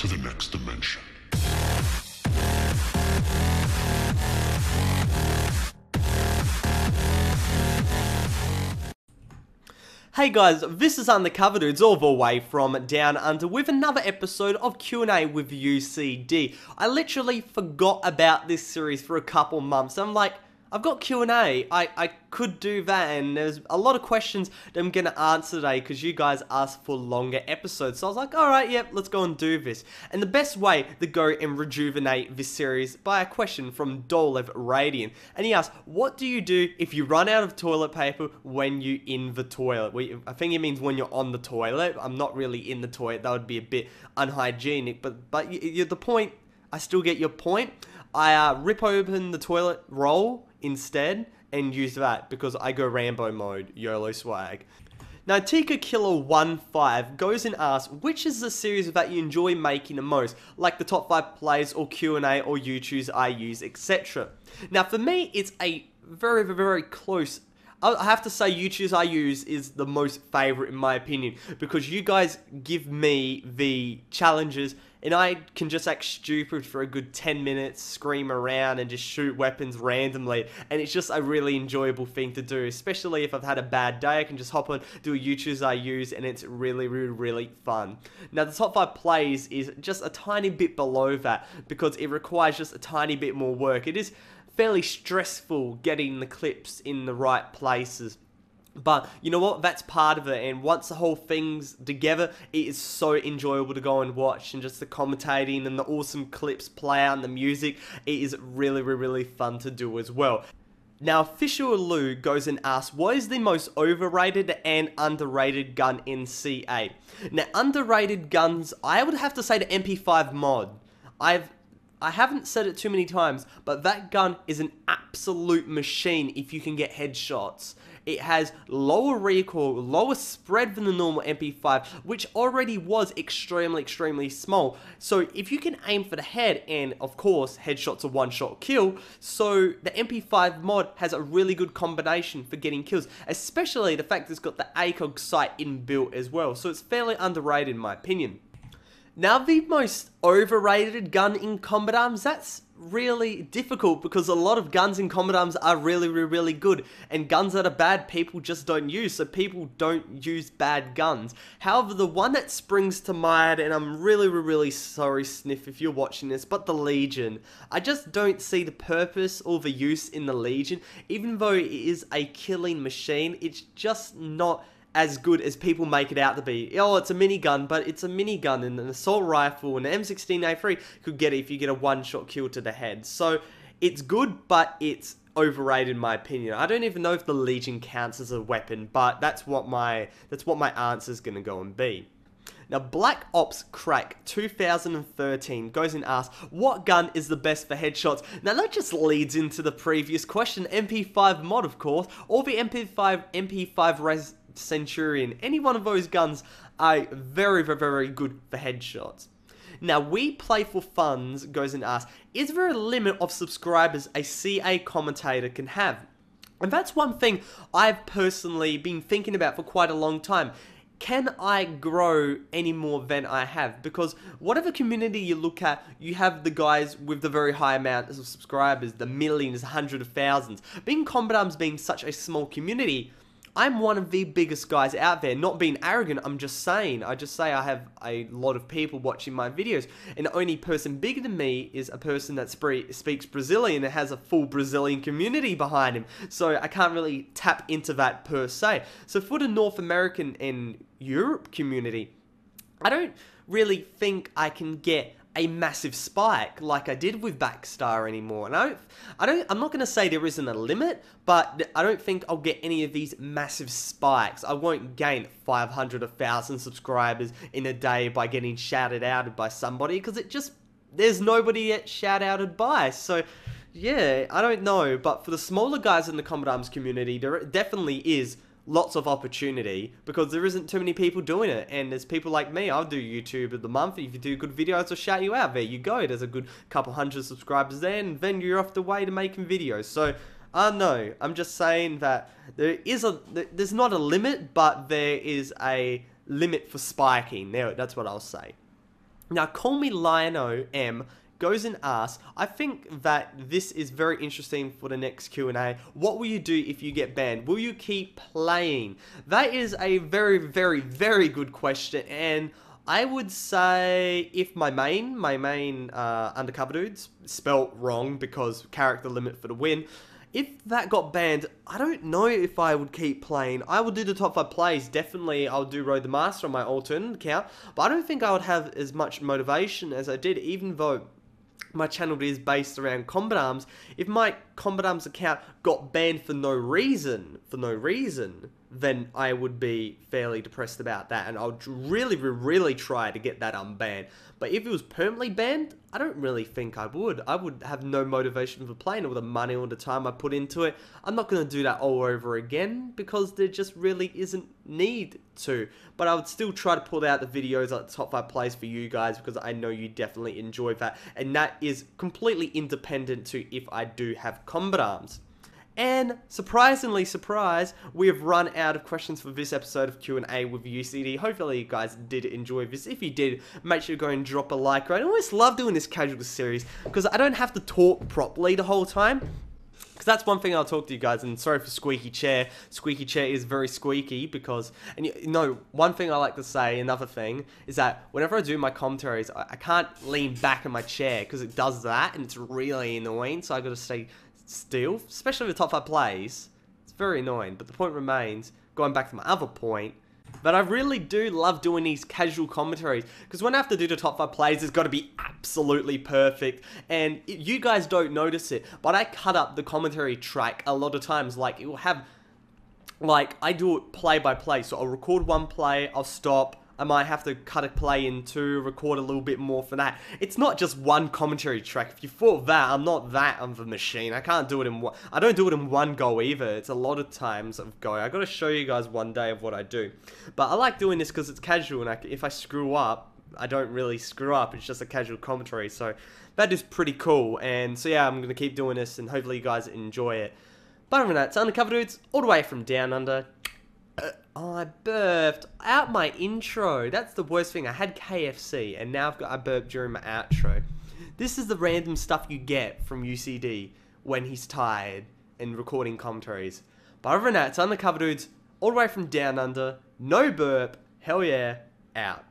to the next dimension. Hey guys, this is UndercoverDudes all the way from Down Under with another episode of Q&A with UCD. I literally forgot about this series for a couple months. I'm like, I've got Q&A, I could do that, and there's a lot of questions that I'm going to answer today because you guys asked for longer episodes. So I was like, alright, yep, let's go and do this. And the best way to go and rejuvenate this series by a question from Dolev Radiant. And he asked, what do you do if you run out of toilet paper when you're in the toilet? I think it means when you're on the toilet. I'm not really in the toilet, that would be a bit unhygienic, but the point, I still get your point. I rip open the toilet roll instead and use that because I go Rambo mode, YOLO swag. Now Tika Killer 15 goes and asks, which is the series that you enjoy making the most, like the top 5 plays or Q&A or you choose, I use, etc. Now for me, it's a very, very close. I have to say You Choose, I Use is the most favorite in my opinion because you guys give me the challenges and I can just act stupid for a good 10 minutes, scream around and just shoot weapons randomly, and it's just a really enjoyable thing to do, especially if I've had a bad day. I can just hop on, do a You Choose, I Use, and it's really fun. Now the top 5 plays is just a tiny bit below that because it requires just a tiny bit more work. It is fairly stressful getting the clips in the right places. But you know what, that's part of it, and once the whole thing's together, it is so enjoyable to go and watch, and just the commentating and the awesome clips play out and the music, it is really fun to do as well. Now Official Lou goes and asks, what is the most overrated and underrated gun in CA? Now underrated guns, I would have to say the MP5 mod. I haven't said it too many times, but that gun is an absolute machine if you can get headshots. It has lower recoil, lower spread than the normal MP5, which already was extremely small. So if you can aim for the head, and of course, headshots are one-shot kill, so the MP5 mod has a really good combination for getting kills, especially the fact that it's got the ACOG sight inbuilt as well, so it's fairly underrated in my opinion. Now the most overrated gun in Combat Arms, that's really difficult because a lot of guns in Combat Arms are really good, and guns that are bad people just don't use, so people don't use bad guns. However, the one that springs to mind, and I'm really sorry Sniff if you're watching this, but the Legion. I just don't see the purpose or the use in the Legion. Even though it is a killing machine, it's just not as good as people make it out to be. Oh, it's a minigun, but it's a minigun, and an assault rifle and an M16A3 could get it if you get a one-shot kill to the head. So it's good, but it's overrated in my opinion. I don't even know if the Legion counts as a weapon, but that's what my answer is gonna go and be. Now, Black Ops Crack 2013 goes and asks, what gun is the best for headshots? Now, that just leads into the previous question, MP5 mod, of course, or the MP5 Res Centurion. Any one of those guns are very good for headshots. Now, We Play for Funds goes and asks, is there a limit of subscribers a CA commentator can have? And that's one thing I've personally been thinking about for quite a long time. Can I grow any more than I have? Because whatever community you look at, you have the guys with the very high amount of subscribers, the millions, hundreds of thousands. Being Combat Arms being such a small community, I'm one of the biggest guys out there. Not being arrogant, I'm just saying. I just say I have a lot of people watching my videos. And the only person bigger than me is a person that speaks Brazilian and has a full Brazilian community behind him. So I can't really tap into that per se. So for the North American and Europe community, I don't really think I can get a massive spike like I did with Backstar anymore. And I'm not going to say there isn't a limit, but I don't think I'll get any of these massive spikes. I won't gain 500 or 1,000 subscribers in a day by getting shouted out by somebody, because there's nobody yet shout outed by. So yeah, I don't know, but for the smaller guys in the Combat Arms community, there definitely is lots of opportunity because there isn't too many people doing it, and there's people like me. I'll do YouTube of the month. If you do good videos, I'll shout you out. There you go. There's a good couple hundred subscribers there, and then you're off the way to making videos. So no, I'm just saying that there's not a limit, but there is a limit for spiking. There, that's what I'll say. Now, Call Me Lionel M goes and asks, I think that this is very interesting for the next Q&A. What will you do if you get banned? Will you keep playing? That is a very, very, very good question, and I would say if my main undercover dudes, spelt wrong because character limit for the win, if that got banned, I don't know if I would keep playing. I would do the top 5 plays. Definitely, I'll do Road the Master on my alternate account. But I don't think I would have as much motivation as I did, even though my channel is based around Combat Arms. If my Combat Arms account got banned for no reason, then I would be fairly depressed about that, and I would really, really try to get that unbanned. But if it was permanently banned, I don't really think I would. I would have no motivation for playing all the money, all the time I put into it. I'm not going to do that all over again because there just really isn't need to. But I would still try to pull out the videos like the top 5 plays for you guys because I know you definitely enjoy that. And that is completely independent to if I do have Combat Arms. And surprisingly, surprise, we have run out of questions for this episode of Q&A with UCD. Hopefully you guys did enjoy this. If you did, make sure to go and drop a like. Right? I always love doing this casual series because I don't have to talk properly the whole time. Because that's one thing I'll talk to you guys, and sorry for squeaky chair. Squeaky chair is very squeaky because, and you know, one thing I like to say, another thing, is that whenever I do my commentaries, I can't lean back in my chair because it does that and it's really annoying, so I gotta stay still, especially with the top 5 plays. It's very annoying, but the point remains, going back to my other point, that I really do love doing these casual commentaries, because when I have to do the top 5 plays, it's got to be absolutely perfect, and you guys don't notice it, but I cut up the commentary track a lot of times. Like, it will have, like, I do it play by play, so I'll record one play, I'll stop, I might have to cut a play in 2, record a little bit more for that. It's not just one commentary track. If you thought that, I'm not that of a machine. I can't do it in one. I don't do it in one go either. It's a lot of times of going. I got to show you guys one day of what I do. But I like doing this because it's casual, and if I screw up, I don't really screw up. It's just a casual commentary. So that is pretty cool. And so yeah, I'm going to keep doing this, and hopefully you guys enjoy it. But other than that, it's Undercover Dudes, all the way from Down Under. Oh, I burped out my intro. That's the worst thing. I had KFC, and now I burped during my outro. This is the random stuff you get from UCD when he's tired and recording commentaries. But other than that, it's Undercover Dudes, all the way from Down Under. No burp. Hell yeah. Out.